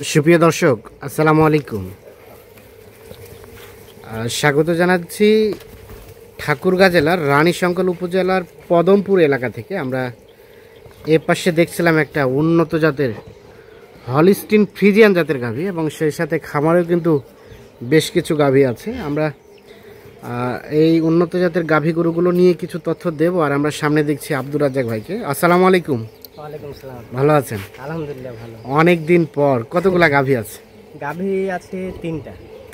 সুপ্রিয় দর্শক, আসসালামু আলাইকুম। স্বাগত জানাচ্ছি ঠাকুরগাঁ জেলার রানীশঙ্কল উপজেলার পদমপুর এলাকা থেকে। আমরা এ পাশে দেখছিলাম একটা উন্নত জাতের হলিস্টিন ফ্রিজিয়ান জাতের গাভী, এবং সেই সাথে খামারেও কিন্তু বেশ কিছু গাভী আছে। আমরা এই উন্নত জাতের গাভী গরুগুলো নিয়ে কিছু তথ্য দেব। আর আমরা সামনে দেখছি আব্দুর রাজ্জাক ভাইকে। আসসালামু আলাইকুম। ওয়ালাইকুম আসসালাম। ভালো আছেন? আলহামদুলিল্লাহ ভালো। অনেক দিন পর। কতগুলা গাভী আছে? গাভী আছে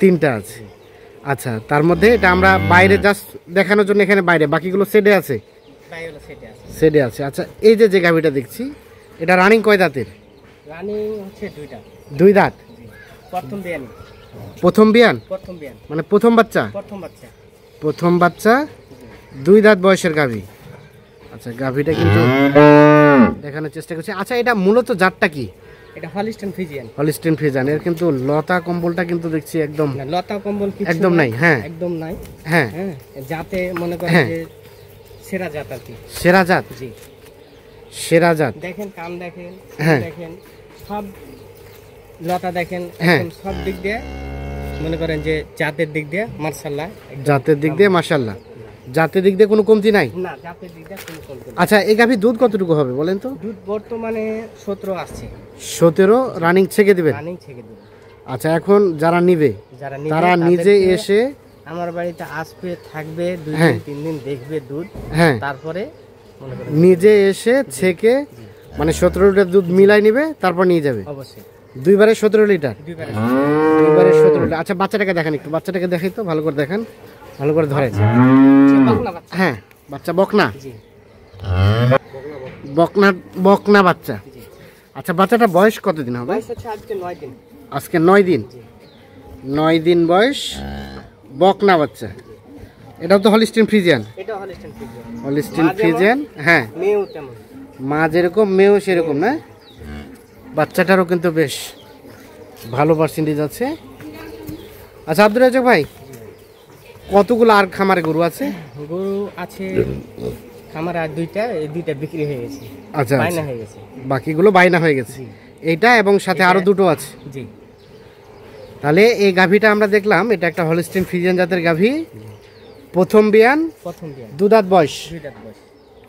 তিনটা আছে। আচ্ছা, তার মধ্যে এটা আমরা বাইরে জাস্ট দেখানোর জন্য এখানে বাইরে, বাকিগুলো সেটে আছে। সেটে আছে। আচ্ছা, এই যে গাভীটা দেখছি, এটা রানিং কয় দাঁতের? রানিং হচ্ছে দুই দাঁত। প্রথম বিয়ান মানে প্রথম বাচ্চা দুই দাঁত বয়সের গাভী। আচ্ছা, গাভীটা কিন্তু দেখানোর চেষ্টা করছি। আচ্ছা, এটা মূলত জাতটা কি? এটা হলিস্টিন ফ্রিজিয়ান। এর কিন্তু লতা কম্বলটা কিন্তু দেখছি একদম লতা কম্বল একদম নাই। হ্যাঁ, একদম নাই। হ্যাঁ, জাতে মনে করেন যে সেরা জাত আর কি। সেরা জাত। জি, সেরা জাত। দেখেন কান দেখেন, হ্যাঁ দেখেন সব লতা দেখেন, হ্যাঁ, একদম সব দিক দিয়ে মনে করেন যে জাতের দিক দিয়ে মাশাআল্লাহ। জাতের দিক দিয়ে মাশাআল্লাহ। জাতের দিক দিয়ে কোনো কমতি নাই? না, জাতের দিক দিয়ে কোনো কমতি নাই। আচ্ছা, এই গাভীর দুধ কতটুকু হবে বলেন তো? দুধ বর্তমানে 17 আসছে। 17 রানিং ছেকে দিবেন? রানিং ছেকে দেব। আচ্ছা, এখন যারা নিবে তারা নিজে এসে আমার বাড়িতে আসবে, থাকবে 2 হ্যাঁ, দিন 3 দিন, দেখবে দুধ, হ্যাঁ, তারপরে মনে করেন নিজে এসে ছেকে মানে 17 লিটার দুধ মিলাই নিবে, তারপর নিয়ে যাবে। অবশ্যই দুইবারে 17 লিটার। দুইবারে 17 লিটার। আচ্ছা, বাচ্চাটাকে দেখেন একটু, বাচ্চাটাকে দেখাই তো, ভালো করে দেখেন, ভালো করে ধরেন। হ্যাঁ, বাচ্চা বকনা। বকনা বাচ্চা। আচ্ছা, বাচ্চাটা বয়স কতদিন হবে? বয়স হচ্ছে আজকে 9 দিন। আজকে 9 দিন। 9 দিন বয়স, বকনা বাচ্চা। এটাও তো হলিস্টিন ফ্রিজিয়ান। এটা হলিস্টিন ফ্রিজিয়ান। হ্যাঁ, মেও তেমন, মা যেরকম মেয়েও সেরকম না? বাচ্চাটারও কিন্তু বেশ ভালো পার্সেন্টেজ আছে। আচ্ছা আব্দুর রাজ্জাক ভাই, কতগুলো আর খামারে গরু আছে? গরু আছে খামারে আর দুইটা, এই দুইটা বিক্রি হয়ে গেছে। আচ্ছা, বাইনা হয়ে গেছে। বাকিগুলো বাইনা হয়ে গেছে। এইটা এবং সাথে আরো দুটো আছে। জি, তাহলে এই গাভীটা আমরা দেখলাম, এটা একটা হলিস্টিন ফ্রিজিয়ান জাতের গাভী, প্রথম বিয়ান, দুই দাঁত বয়স।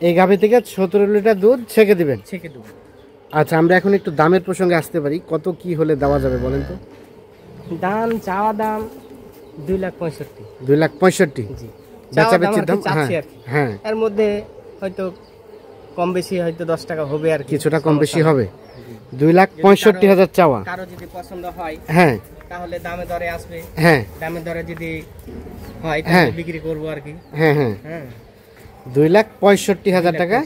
এই গাভী থেকে 17 লিটার দুধ ছেঁকে দিবেন? ছেঁকে দেব। আচ্ছা, আমরা এখন একটু দামের প্রসঙ্গে আসতে পারি। কত কি হলে দেওয়া যাবে বলেন তো? দাম চাওয়া দাম 2,65,000। 2,65,000। জি, বেচা বেচির দাম? হ্যাঁ, এর মধ্যে হয়তো কম বেশি হয়তো 10 টাকা হবে, আর কিছুটা কম বেশি হবে। 2,65,000 চাওয়া। কারো যদি পছন্দ হয় হ্যাঁ, তাহলে দামে দরে আসবে। হ্যাঁ, দামে দরে যদি হয় তাহলে বিক্রি করব আর কি। হ্যাঁ, হ্যাঁ, হ্যাঁ, 2,65,000 টাকা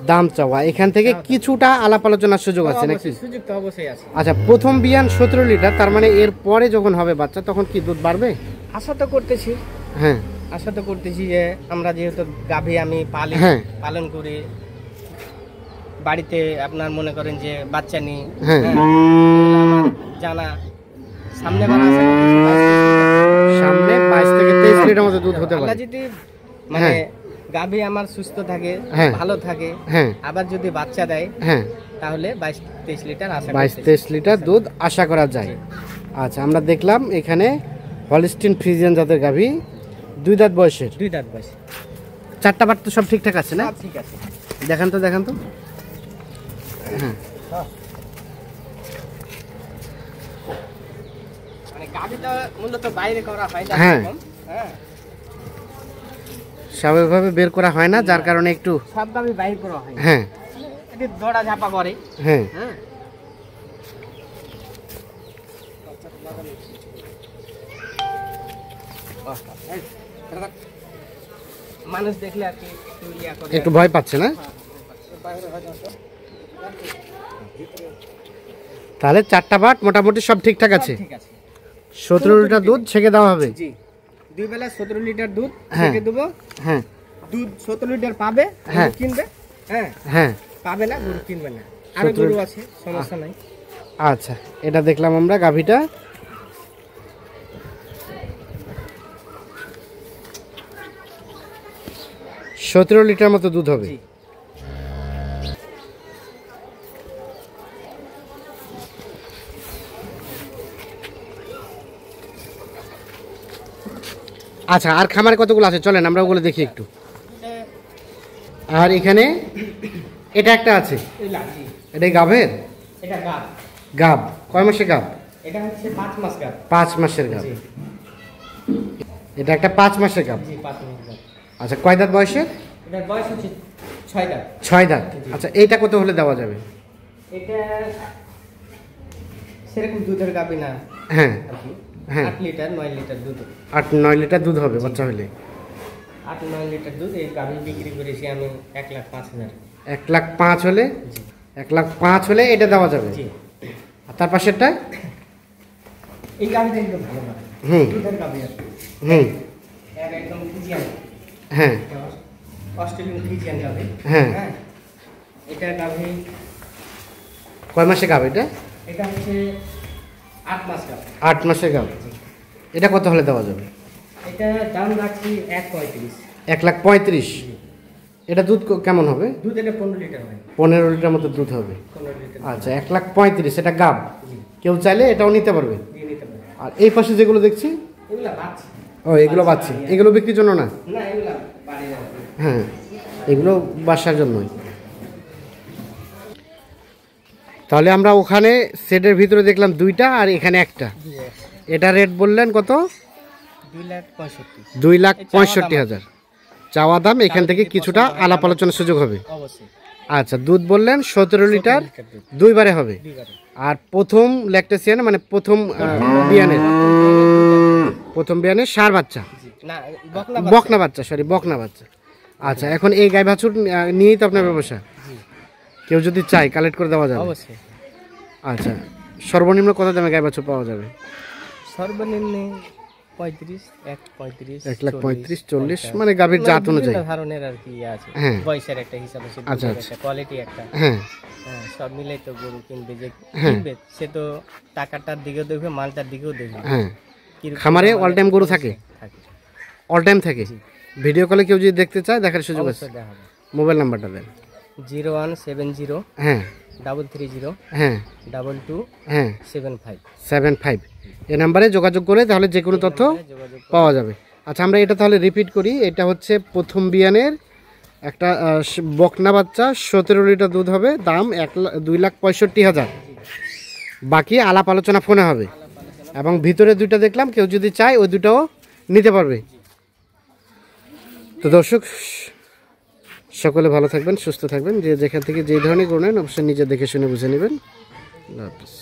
দাম চাওয়া। এখান থেকে কিছুটা আলাপ আলোচনার সুযোগ আছে নাকি? সুযোগ তো অবশ্যই আছে। আচ্ছা, প্রথম বিয়ান 17 লিটার, তার মানে এর পরে যখন হবে বাচ্চা তখন কি দুধ বাড়বে? আশা তো করতেছি। হ্যাঁ, আশা তো করতেছি যে আমরা যেহেতু গাভী আমি পালি, পালন করি বাড়িতে, আপনার মনে করেন যে বাচ্চা নিই, জানা সামনে 22 থেকে 23 লিটার মতো দুধ হতে পারে যদি মানে গাভী আমার সুস্থ থাকে, ভালো থাকে, আবার যদি বাচ্চা দেয় তাহলে 22-23 লিটার আশা 22-23 লিটার দুধ আশা করা যায়। আচ্ছা, আমরা দেখলাম এখানে হলিস্টিন ফ্রিজিয়ান জাতের গাভী, দুই দাঁত বয়সের। চারটা বাট তো সব ঠিকঠাক আছে না? ঠিক আছে। দেখান তো হ্যাঁ, মানে গাভীটা মূলত বাইরে করা হয় না। হ্যাঁ, স্বাভাবিকভাবে বের করা হয় না, যার কারণে একটু সব গাভী বাইরে করা হয়। হ্যাঁ, এটি দড়া ঝাপা করে। হ্যাঁ, মানুষ দেখলে আর কি একটু ভয় পাচ্ছে না? তাহলে চারটা বাট মোটামুটি সব ঠিকঠাক আছে। 17 লিটার দুধ ছেঁকে দেওয়া হবে। জি, দুই বেলা 17 লিটার দুধ ছেঁকে দেব। হ্যাঁ, দুধ 17 লিটার পাবে, কিনবে। হ্যাঁ, পাবে না, গরু কিনবে না। আর গরু আছে, সমস্যা নাই। আচ্ছা, এটা দেখলাম আমরা গাভীটা। 17 লিটার মতো দুধ হবে। আচ্ছা, আর খামারে কতগুলো আছে চলেন আমরা ওগুলো দেখি একটু। আর এখানে এটা একটা আছে, এটা গাভের? এটা গাব। গাব কয় মাসে গাব? এটা হচ্ছে 5 মাস গাব। 5 মাসের গাব। এটা একটা 5 মাসের গাব। জি 5 মাস গাব। আচ্ছা, কয় দাঁত বয়সে? এটা বয়স হচ্ছে 6 দাঁত। 6 দাঁত। আচ্ছা, এইটা কত হলে দেওয়া যাবে? এটা সেরকম দুধের গাবি না। হ্যাঁ হ্যাঁ, 8 লিটার 9 লিটার দুধ। 8-9 লিটার দুধ হবে বাচ্চা হলে। 8-9 লিটার দুধ। এই গাবি বিক্রি করেছি আমি 1,05,000। 1,05,000 হলে? 1,05,000 হলে এটা দেওয়া যাবে। জি। আর তার পাশেরটা? এই গাবিটা একদম ভালো না। দুধের গাবি আছে। একদম ফ্রিজিয়ান। হ্যাঁ, অস্ট্রেলিয়ান ফ্রিজিয়ান গাবি। হ্যাঁ। এটা গাবি কয় মাসে গাব এটা? এটা হচ্ছে 8 মাস গাব। 8 মাসের গাব। এটা কত হলে দেওয়া যাবে? এটা দাম রাখছি 1,35,000। 1,35,000। এটা দুধ কেমন হবে? দুধ এটা 15 লিটার হয়। 15 লিটার মতো দুধ হবে। 15 লিটার। আচ্ছা, 1,35,000 এটা গাব। কেউ চাইলে এটাও নিতে পারবে। দিয়ে নিতে পারে। আর এই পাশে যেগুলো দেখছি, এগুলা বাচ্চা। ও এগুলো বাচ্চা, এগুলো বিক্রির জন্য না? না, এগুলা বাড়ি যাবে। হ্যাঁ, এগুলো বাসার জন্যই। তাহলে আমরা ওখানে সেটের ভিতরে দেখলাম 2টা আর এখানে একটা। এটা রেট বললেন কত? 2,65,000। 2,65,000 চাওয়া দাম। এখান থেকে কিছুটা আলাপ আলোচনার সুযোগ হবে অবশ্যই। আচ্ছা, দুধ বললেন 17 লিটার, 2 বারে হবে। আর প্রথম ল্যাকটেশিয়ান মানে প্রথম বিয়ানের ষাঁড় বাচ্চা, না বকনা বাচ্চা, সরি বকনা বাচ্চা। আচ্ছা, এখন এই গাই বাছুর নিয়েই তো আপনার ব্যবসা। কেউ যদি চায় কালেক্ট করে দেওয়া যাবে? অবশ্যই। আচ্ছা, সর্বনিম্ন কত দামে গাই বাছুর পাওয়া যাবে? সর্বনিম্ন 35, 1,35,000, 40 মানে গাভীর জাত অনুযায়ী ধরনের আর কি আছে। হ্যাঁ, বয়সের একটা হিসাব আছে, আচ্ছা একটা কোয়ালিটি একটা। হ্যাঁ হ্যাঁ, সব মিলাই তো গরু কিনবে। যে কিনবে সে তো টাকাটার দিকেও দেখবে, মালটার দিকেও দেখবে। হ্যাঁ, খামারে অল টাইম গরু থাকে? অল টাইম থাকে। ভিডিও কলে কেউ যদি দেখতে চায় দেখার সুযোগ আছে? মোবাইল নাম্বারটা দেন। 0170 হ্যাঁ 330 হ্যাঁ 22 হ্যাঁ 75। এই নাম্বারে যোগাযোগ করে তাহলে যে কোনো তথ্য পাওয়া যাবে। আচ্ছা, আমরা এটা তাহলে রিপিট করি। এটা হচ্ছে প্রথম বিয়ানের একটা বকনা বাচ্চা, 17 লিটার দুধ হবে, দাম 2,65,000। বাকি আলাপ আলোচনা ফোনে হবে। এবং ভিতরে 2টা দেখলাম, কেউ যদি চায় ওই 2টাও নিতে পারবে। তো দর্শক, সকলে ভালো থাকবেন, সুস্থ থাকবেন। যে যেখান থেকে যে ধরনের গরু নেন অবশ্যই নিজে দেখে শুনে বুঝে নেবেন। আল্লাহ হাফেজ।